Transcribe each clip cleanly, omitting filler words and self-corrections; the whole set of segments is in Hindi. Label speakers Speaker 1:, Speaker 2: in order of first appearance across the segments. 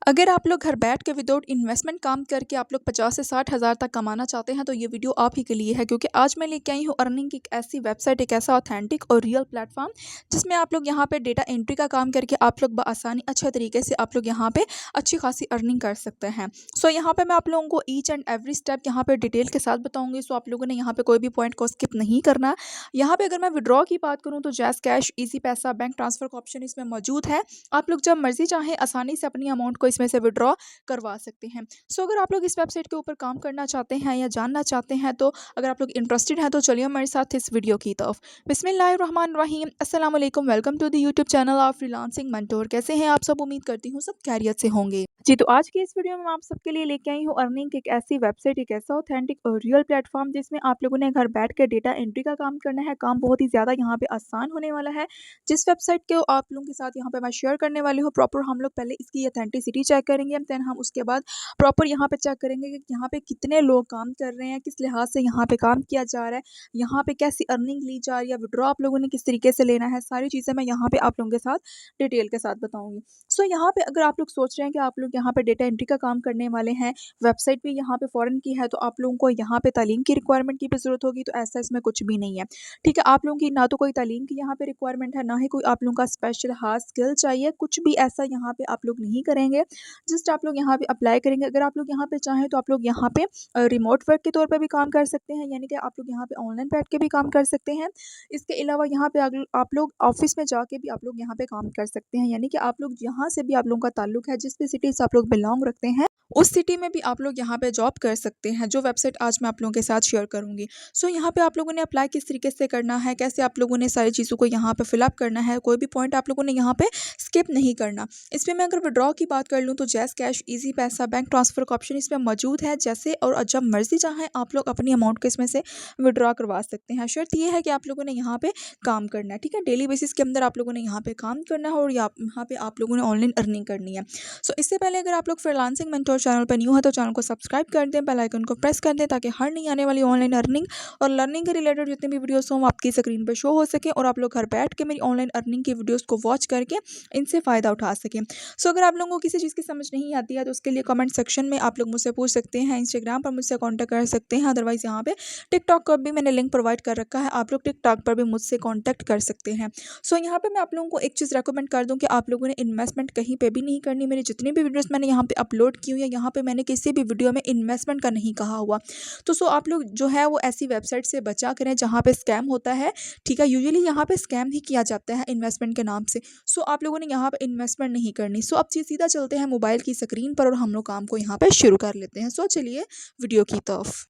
Speaker 1: अगर आप लोग घर बैठ के विदाउट इन्वेस्टमेंट काम करके आप लोग 50 से 60 हज़ार तक कमाना चाहते हैं तो ये वीडियो आप ही के लिए है, क्योंकि आज मैं लेके आई हूँ अर्निंग की एक ऐसी वेबसाइट, एक ऐसा ऑथेंटिक और रियल प्लेटफॉर्म जिसमें आप लोग यहाँ पे डेटा एंट्री का काम करके आप लोग बआसानी अच्छे तरीके से आप लोग यहाँ पे अच्छी खासी अर्निंग कर सकते हैं। सो यहाँ पे मैं आप लोगों को ईच एंड एवरी स्टेप यहाँ पे डिटेल के साथ बताऊंगी। सो आप लोगों ने यहाँ पे कोई भी पॉइंट को स्किप नहीं करना। यहाँ पे अगर मैं विड्रॉ की बात करूँ तो जैस कैश, इजी पैसा, बैंक ट्रांसफर का ऑप्शन इसमें मौजूद है। आप लोग जब मर्जी चाहें आसानी से अपनी अमाउंट को इसमें से विड्रॉ करवा सकते हैं। सो अगर आप लोग इस वेबसाइट के ऊपर काम करना चाहते हैं या जानना चाहते हैं, तो अगर आप लोग इंटरेस्टेड हैं तो चलिए हमारे साथ इस वीडियो की तरफ। बिस्मिल्लाहिर्रहमानिर्रहीम, अस्सलाम वालेकुम, welcome to the YouTube channel of freelancing mentor. कैसे हैं आप सब? उम्मीद करती हूँ सब खैरियत से होंगे जी। तो आज की इस वीडियो में मैं आप सबके लिए लेके आई हूँ अर्निंग की एक ऐसी वेबसाइट, एक ऐसा ऑथेंटिक और रियल प्लेटफॉर्म जिसमें आप लोगों ने घर बैठ के डेटा एंट्री का काम करना है। काम बहुत ही ज़्यादा यहाँ पे आसान होने वाला है। जिस वेबसाइट को आप लोगों के साथ यहाँ पे मैं शेयर करने वाली हूँ, प्रॉपर हम लोग पहले इसकी ऑथेंटिसिटी चेक करेंगे, देन हम उसके बाद प्रॉपर यहाँ पे चेक करेंगे कि यहाँ पे कितने लोग काम कर रहे हैं, किस लिहाज से यहाँ पे काम किया जा रहा है, यहाँ पे कैसी अर्निंग ली जा रही है, विड्रॉ आप लोगों ने किस तरीके से लेना है। सारी चीज़ें मैं यहाँ पे आप लोगों के साथ डिटेल के साथ बताऊंगी। सो यहाँ पे अगर आप लोग सोच रहे हैं कि आप लोग यहाँ पे डेटा एंट्री का काम करने वाले हैं, वेबसाइट भी यहाँ पे फॉरेन की है, तो आप लोगों को यहाँ पे तालीम की रिक्वायरमेंट की भी ज़रूरत होगी, तो ऐसा इसमें कुछ भी नहीं है। ठीक है, आप लोगों की ना तो कोई तालीम की यहाँ पे रिक्वायरमेंट है, ना ही कोई आप लोगों का स्पेशल हार्ड स्किल चाहिए, कुछ भी ऐसा यहाँ पे आप लोग नहीं करेंगे। जस्ट आप लोग यहाँ पे अप्लाई करेंगे। अगर आप लोग यहाँ पे चाहें तो आप लोग यहाँ पे रिमोट वर्क के तौर पे भी काम कर सकते हैं, यानी कि आप लोग यहाँ पे ऑनलाइन बैठ के भी काम कर सकते हैं। इसके अलावा यहाँ पे आप लोग ऑफिस में जाके भी आप लोग यहाँ पे काम कर सकते हैं, यानी कि आप लोग जहाँ से भी आप लोगों का ताल्लुक है, जिस भी सिटी से आप लोग बिलोंग रखते हैं, उस सिटी में भी आप लोग यहाँ पे जॉब कर सकते हैं, जो वेबसाइट आज मैं आप लोगों के साथ शेयर करूँगी। सो यहाँ पे आप लोगों ने अप्लाई किस तरीके से करना है, कैसे आप लोगों ने सारी चीज़ों को यहाँ पे फिलअप करना है, कोई भी पॉइंट आप लोगों ने यहाँ पे स्किप नहीं करना। इसमें मैं अगर विड्रॉ की बात कर लूँ तो जैस कैश, इजी पैसा, बैंक ट्रांसफर का ऑप्शन इसमें मौजूद है। जैसे और जब मर्जी चाहें आप लोग अपनी अमाउंट को इसमें से विड्रॉ करवा सकते हैं। शर्त यह है कि आप लोगों ने यहाँ पे काम करना है। ठीक है, डेली बेसिस के अंदर आप लोगों ने यहाँ पे काम करना है और यहाँ पे आप लोगों ने ऑनलाइन अर्निंग करनी है। सो इससे पहले अगर आप लोग फ्रीलांसिंग मेंटोर चैनल पर न्यू है तो चैनल को सब्सक्राइब कर दें, बेल आइकन को प्रेस कर दें, ताकि हर नई आने वाली ऑनलाइन अर्निंग और लर्निंग के रिलेटेड जितने भी वीडियोस हों आपकी स्क्रीन पर शो हो सके और आप लोग घर बैठ के मेरी ऑनलाइन अर्निंग की वीडियोस को वॉच करके इनसे फ़ायदा उठा सकें। सो अगर आप लोगों को किसी चीज़ की समझ नहीं आती है तो उसके लिए कमेंट सेक्शन में आप लोग मुझसे पूछ सकते हैं, इंस्टाग्राम पर मुझसे कॉन्टैक्ट कर सकते हैं, अदरवाइज़ यहाँ पे टिकटॉक पर भी मैंने लिंक प्रोवाइड कर रखा है, आप लोग टिकटॉक पर भी मुझसे कॉन्टैक्ट कर सकते हैं। सो यहाँ पे मैं आप लोगों को एक चीज़ रेकमेंड कर दूँ कि आप लोगों ने इन्वेस्टमेंट कहीं पे भी नहीं करनी। मेरी जितनी भी वीडियोस मैंने यहाँ पे अपलोड की हुई है, यहाँ पे मैंने किसी भी वीडियो में इन्वेस्टमेंट का नहीं कहा हुआ। तो सो आप लोग जो है वो ऐसी वेबसाइट से बचा करें जहाँ पे स्कैम होता है। ठीक है, यूजुअली यहाँ पे स्कैम ही किया जाता है इन्वेस्टमेंट के नाम से। सो आप लोगों ने यहाँ पे इन्वेस्टमेंट नहीं करनी। सो अब सीधा चलते हैं मोबाइल की स्क्रीन पर और हम लोग काम को यहाँ पे शुरू कर लेते हैं। सो चलिए वीडियो की तरफ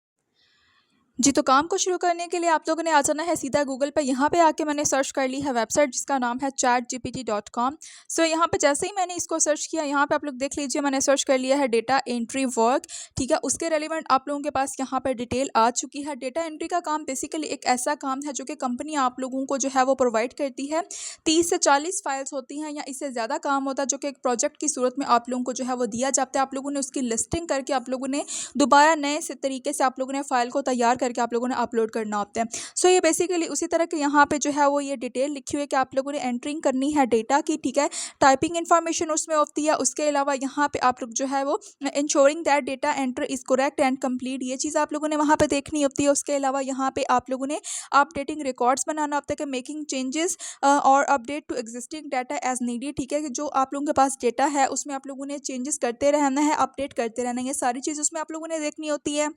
Speaker 1: जी। तो काम को शुरू करने के लिए आप लोगों ने आ जाना है सीधा गूगल पे। यहाँ पे आके मैंने सर्च कर ली है वेबसाइट जिसका नाम है chatgpt.com। सो यहाँ पे जैसे ही मैंने इसको सर्च किया, यहाँ पे आप लोग देख लीजिए मैंने सर्च कर लिया है डेटा एंट्री वर्क। ठीक है, उसके रेलिवेंट आप लोगों के पास यहाँ पर डिटेल आ चुकी है। डेटा एंट्री का काम बेसिकली एक ऐसा काम है जो कि कंपनी आप लोगों को जो है वो प्रोवाइड करती है। 30 से 40 फाइल्स होती हैं या इससे ज़्यादा काम होता है, जो कि एक प्रोजेक्ट की सूरत में आप लोगों को जो है वो दिया जाता है। आप लोगों ने उसकी लिस्टिंग करके आप लोगों ने दोबारा नए से तरीके से आप लोगों ने फाइल को तैयार करके आप लोगों ने अपलोड करना होता है। सो ये बेसिकली उसी तरह के यहाँ पे जो है वो ये डिटेल लिखी हुई है कि आप लोगों ने एंट्रिंग करनी है डेटा की। ठीक है, टाइपिंग इन्फॉर्मेशन उसमें होती है। उसके अलावा यहाँ पे आप लोग जो है वो ensuring that data enter is correct and complete, ये चीज़ आप लोगों ने वहाँ पे देखनी होती है। उसके अलावा यहाँ पे आप लोगों ने अपडेटिंग रिकॉर्ड्स बनाना होता है कि मेकिंग चेंजेस और update to existing data as needed. ठीक है, कि जो आप लोगों के पास डेटा है उसमें आप लोगों ने चेंजेस करते रहना है, अपडेट करते रहना है, ये सारी चीज़ उसमें आप लोगों ने देखनी होती है।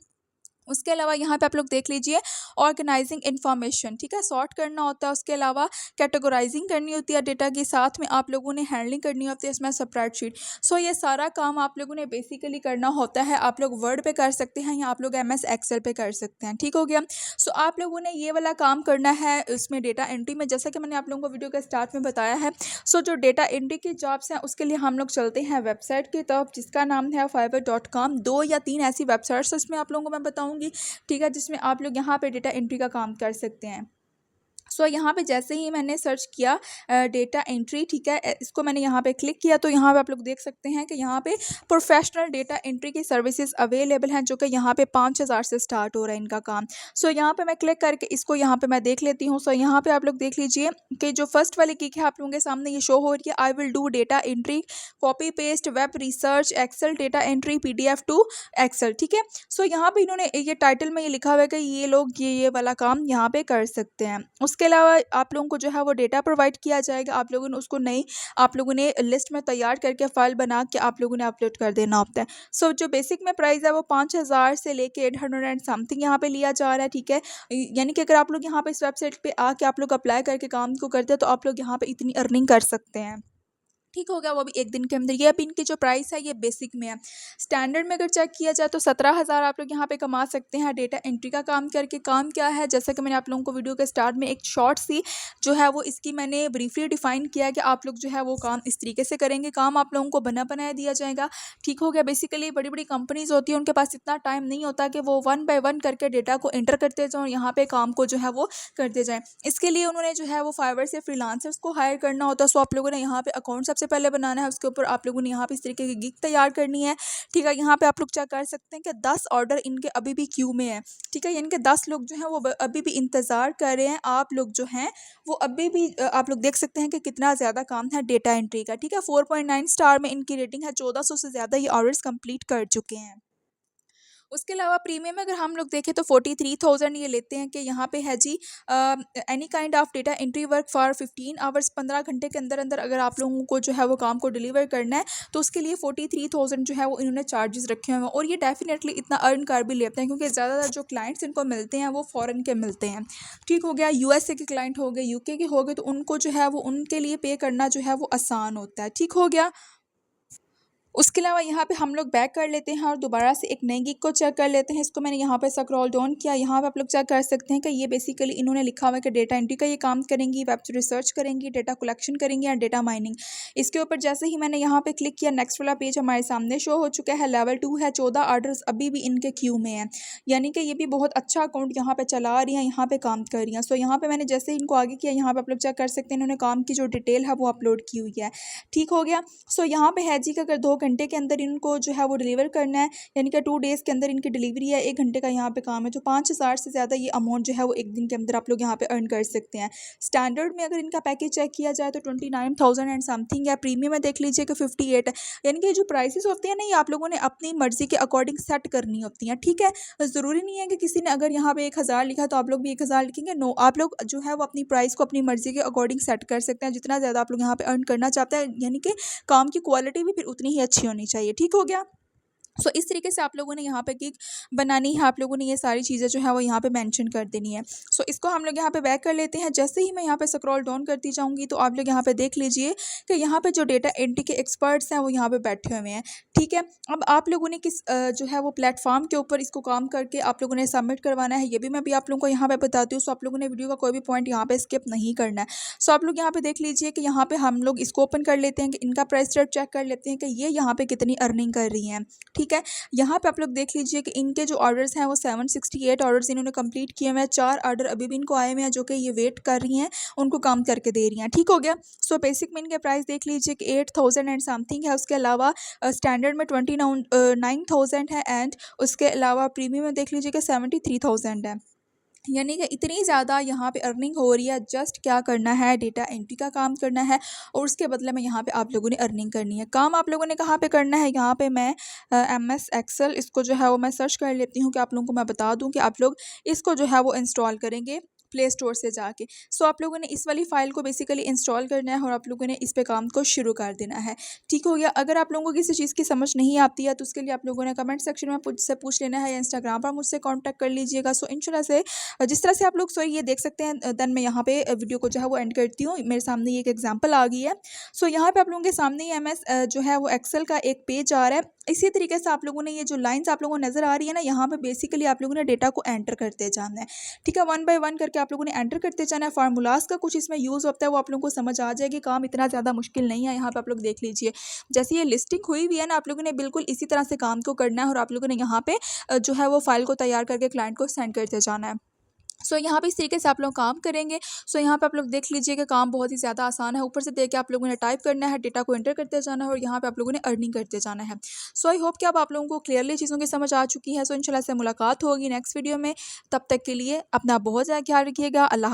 Speaker 1: उसके अलावा यहाँ पे आप लोग देख लीजिए ऑर्गेनाइजिंग इन्फॉर्मेशन। ठीक है, सॉर्ट करना होता है। उसके अलावा कैटेगराइजिंग करनी होती है डेटा की, साथ में आप लोगों ने हैंडलिंग करनी होती है इसमें स्प्रेडशीट। सो ये सारा काम आप लोगों ने बेसिकली करना होता है। आप लोग वर्ड पे कर सकते हैं या आप लोग MS एक्सेल पे कर सकते हैं। ठीक हो गया। सो आप लोगों ने ये वाला काम करना है इसमें डेटा एंट्री में, जैसा कि मैंने आप लोगों को वीडियो के स्टार्ट में बताया है। सो जो डेटा एंट्री की जॉब्स हैं उसके लिए हम लोग चलते हैं वेबसाइट की तरफ जिसका नाम है fiverr.com। 2 या 3 ऐसी वेबसाइट्स इसमें आप लोगों को मैं बताऊँगी। ठीक है, जिसमें आप लोग यहाँ पे डेटा एंट्री का काम कर सकते हैं। सो यहाँ पे जैसे ही मैंने सर्च किया डेटा एंट्री, ठीक है, इसको मैंने यहाँ पे क्लिक किया तो यहाँ पे आप लोग देख सकते हैं कि यहाँ पे प्रोफेशनल डेटा एंट्री की सर्विसेज अवेलेबल हैं, जो कि यहाँ पे 5,000 से स्टार्ट हो रहा है इनका काम। सो यहाँ पे मैं क्लिक करके इसको यहाँ पे मैं देख लेती हूँ। सो यहाँ पे आप लोग देख लीजिए कि जो फर्स्ट वाली किक है आप लोगों के सामने ये शो हो रही है, I will do data entry, copy paste, web research, Excel data entry, PDF to Excel, ठीक है। सो यहाँ पे इन्होंने ये टाइटल में ये लिखा हुआ है कि ये लोग ये वाला काम यहाँ पे कर सकते हैं। उसके अलावा आप लोगों को जो है वो डेटा प्रोवाइड किया जाएगा, आप लोगों ने उसको नई आप लोगों ने लिस्ट में तैयार करके फाइल बना के आप लोगों ने अपलोड कर देना होता है। सो जो बेसिक में प्राइस है वो 5,000 से लेके 800 एंड समथिंग यहाँ पे लिया जा रहा है, ठीक है। यानी कि अगर आप लोग यहाँ पे इस वेबसाइट पे आके आप लोग अप्लाई करके काम को करते हैं तो आप लोग यहाँ पे इतनी अर्निंग कर सकते हैं, ठीक हो गया, वो भी एक दिन के अंदर। ये अभी इनकी जो प्राइस है ये बेसिक में है। स्टैंडर्ड में अगर चेक किया जाए तो 17,000 आप लोग यहाँ पे कमा सकते हैं डेटा एंट्री का काम करके। काम क्या है, जैसा कि मैंने आप लोगों को वीडियो के स्टार्ट में एक शॉर्ट सी जो है वो इसकी मैंने ब्रीफली डिफाइन किया है कि आप लोग जो है वो काम इस तरीके से करेंगे। काम आप लोगों को बना बनाया दिया जाएगा, ठीक हो गया। बेसिकली बड़ी बड़ी कंपनीज होती है, उनके पास इतना टाइम नहीं होता कि वो 1 बाय 1 करके डेटा को एंटर करते जाएँ और यहाँ पे काम को जो है वो करते जाएँ। इसके लिए उन्होंने जो है वो फाइवर से फ्रीलांसर्स को हायर करना होता है। सो आप लोगों ने यहाँ पे अकाउंट सबसे पहले बनाना है, उसके ऊपर आप लोगों ने यहाँ पे इस तरीके की गिग तैयार करनी है, ठीक है। यहाँ पे आप लोग चेक कर सकते हैं कि 10 ऑर्डर इनके अभी भी क्यू में है, ठीक है। यानी कि 10 लोग जो हैं वो अभी भी इंतज़ार कर रहे हैं। आप लोग जो हैं वो अभी भी आप लोग देख सकते हैं कि कितना ज़्यादा काम है डेटा एंट्री का, ठीक है। 4.9 स्टार में इनकी रेटिंग है, 1400 से ज़्यादा ये ऑर्डर्स कंप्लीट कर चुके हैं। उसके अलावा प्रीमियम में अगर हम लोग देखें तो 43,000 ये लेते हैं कि यहाँ पे है जी any kind of data entry work for 15 hours, 15 घंटे के अंदर अंदर अगर आप लोगों को जो है वो काम को डिलीवर करना है तो उसके लिए 43,000 जो है वो इन्होंने चार्जेस रखे हुए हैं। और ये डेफिनेटली इतना अर्न कर भी लेते हैं क्योंकि ज़्यादातर जो क्लाइंट्स इनको मिलते हैं वो फ़ॉरेन के मिलते हैं, ठीक हो गया। USA के क्लाइंट हो गए, UK के हो गए, तो उनको जो है वो उनके लिए पे करना जो है वो आसान होता है, ठीक हो गया। उसके अलावा यहाँ पे हम लोग बैक कर लेते हैं और दोबारा से एक नई गिग को चेक कर लेते हैं। इसको मैंने यहाँ पे स्क्रॉल डाउन किया, यहाँ पे आप लोग चेक कर सकते हैं कि ये बेसिकली इन्होंने लिखा हुआ है कि डेटा एंट्री का ये काम करेंगी, वेब रिसर्च करेंगी, डेटा कलेक्शन करेंगी और डेटा माइनिंग। इसके ऊपर जैसे ही मैंने यहाँ पे क्लिक किया नेक्स्ट वाला पेज हमारे सामने शो हो चुका है। लेवल 2 है, 14 ऑर्डर्स अभी भी इनके क्यू में है, यानी कि ये भी बहुत अच्छा अकाउंट यहाँ पे चला रही हैं, यहाँ पे काम कर रही हैं। सो यहाँ पे मैंने जैसे ही इनको आगे किया, यहाँ पे आप लोग चेक कर सकते हैं इन्होंने काम की जो डिटेल है वो अपलोड की हुई है, ठीक हो गया। सो यहाँ पे है जी कि अगर 2 घंटे के अंदर को जो है वो डिलीवर करना है, यानी कि 2 डेज़ के अंदर इनकी डिलीवरी है, 1 घंटे का यहाँ पे काम है, तो 5,000 से ज़्यादा ये अमाउंट जो है वो एक दिन के अंदर आप लोग यहाँ पे अर्न कर सकते हैं। स्टैंडर्ड में अगर इनका पैकेज चेक किया जाए तो 29,000 एंड समथिंग है। प्रीमियम में देख लीजिए कि 58 है। यानी कि जो प्राइसेस होते हैं ना ये आप लोगों ने अपनी मर्जी के अकॉर्डिंग सेट करनी होती हैं, ठीक है। ज़रूरी नहीं है कि किसी ने अगर यहाँ पे 1,000 लिखा तो आप लोग भी 1,000 लिखेंगे, नो। आप लोग जो है वो अपनी प्राइस को अपनी मर्जी के अकॉर्डिंग सेट कर सकते हैं, जितना ज़्यादा आप लोग यहाँ पे अर्न करना चाहते हैं, यानी कि काम की क्वालिटी भी फिर उतनी ही अच्छी होनी चाहिए, ठीक हो गया। सो इस तरीके से आप लोगों ने यहाँ पे गिग बनानी है, आप लोगों ने ये सारी चीज़ें जो है वो यहाँ पे मेंशन कर देनी है। सो इसको हम लोग यहाँ पे बैक कर लेते हैं। जैसे ही मैं यहाँ पे स्क्रॉल डाउन करती जाऊँगी तो आप लोग यहाँ पे देख लीजिए कि यहाँ पे जो डेटा एंट्री के एक्सपर्ट्स हैं वो यहाँ पे बैठे हुए हैं, ठीक है। अब आप लोगों ने किस जो है वो प्लेटफॉर्म के ऊपर इसको काम करके आप लोगों ने सबमिट करवाना है, ये भी मैं भी आप लोगों को यहाँ पे बताती हूँ। सो आप लोगों ने वीडियो का कोई भी पॉइंट यहाँ पे स्किप नहीं करना है। सो आप लोग यहाँ पे देख लीजिए कि यहाँ पे हम लोग इसको ओपन कर लेते हैं कि इनका प्राइस रेट चेक कर लेते हैं कि ये यहाँ पे कितनी अर्निंग कर रही हैं, ठीक है। यहाँ पे आप लोग देख लीजिए कि इनके जो ऑर्डर्स हैं वो 768 ऑर्डर्स इन्होंने कंप्लीट किए हुए हैं। 4 ऑर्डर अभी भी इनको आए हुए हैं जो कि ये वेट कर रही हैं, उनको काम करके दे रही हैं, ठीक हो गया। सो बेसिक में इनके प्राइस देख लीजिए कि 8,000 एंड समथिंग है। उसके अलावा स्टैंडर्ड में 29,000 है एंड उसके अलावा प्रीमियम में देख लीजिए कि 73,000 है। यानी कि इतनी ज़्यादा यहाँ पे अर्निंग हो रही है। जस्ट क्या करना है, डेटा एंट्री का काम करना है और उसके बदले में यहाँ पे आप लोगों ने अर्निंग करनी है। काम आप लोगों ने कहाँ पे करना है, यहाँ पे मैं MS एक्सेल इसको जो है वो मैं सर्च कर लेती हूँ कि आप लोगों को मैं बता दूँ कि आप लोग इसको जो है वो इंस्टॉल करेंगे प्ले स्टोर से जाके। सो आप लोगों ने इस वाली फ़ाइल को बेसिकली इंस्टॉल करना है और आप लोगों ने इस पे काम को शुरू कर देना है, ठीक हो गया। अगर आप लोगों को किसी चीज़ की समझ नहीं आती है तो उसके लिए आप लोगों ने कमेंट सेक्शन में मुझसे पूछ लेना है या इंस्टाग्राम पर मुझसे कॉन्टैक्ट कर लीजिएगा। सो इंशाल्लाह से जिस तरह से आप लोग ये देख सकते हैं, देन मैं यहाँ पे वीडियो को जो है वो एंड करती हूँ। मेरे सामने ये एक एग्जांपल आ गई है। सो यहाँ पे आप लोगों के सामने ही MS जो है वो एक्सेल का एक पेज आ रहा है। इसी तरीके से आप लोगों ने ये जो लाइंस आप लोगों को नज़र आ रही है ना, यहाँ पे बेसिकली आप लोगों ने डेटा को एंटर करते जाना है, ठीक है। 1 बाय 1 करके आप लोगों ने एंटर करते जाना है। फार्मूलाज का कुछ इसमें यूज़ होता है, वो आप लोगों को समझ आ जाएगी। काम इतना ज़्यादा मुश्किल नहीं है। यहाँ पे आप लोग देख लीजिए जैसे ये लिस्टिंग हुई हुई है ना, आप लोगों ने बिल्कुल इसी तरह से काम को करना है और आप लोगों ने यहाँ पे जो है वो फाइल को तैयार करके क्लाइंट को सेंड करते जाना है। सो यहाँ पे इस तरीके से आप लोग काम करेंगे। सो यहाँ पे आप लोग देख लीजिए कि काम बहुत ही ज़्यादा आसान है। ऊपर से देख के आप लोगों ने टाइप करना है, डेटा को एंटर करते जाना है और यहाँ पे आप लोगों ने अर्निंग करते जाना है। सो आई होप कि अब आप लोगों को क्लियरली चीज़ों की समझ आ चुकी है। सो इंशाल्लाह से मुलाकात होगी नेक्स्ट वीडियो में। तब तक के लिए अपना बहुत ज़्यादा ख्याल रखिएगा। अल्लाह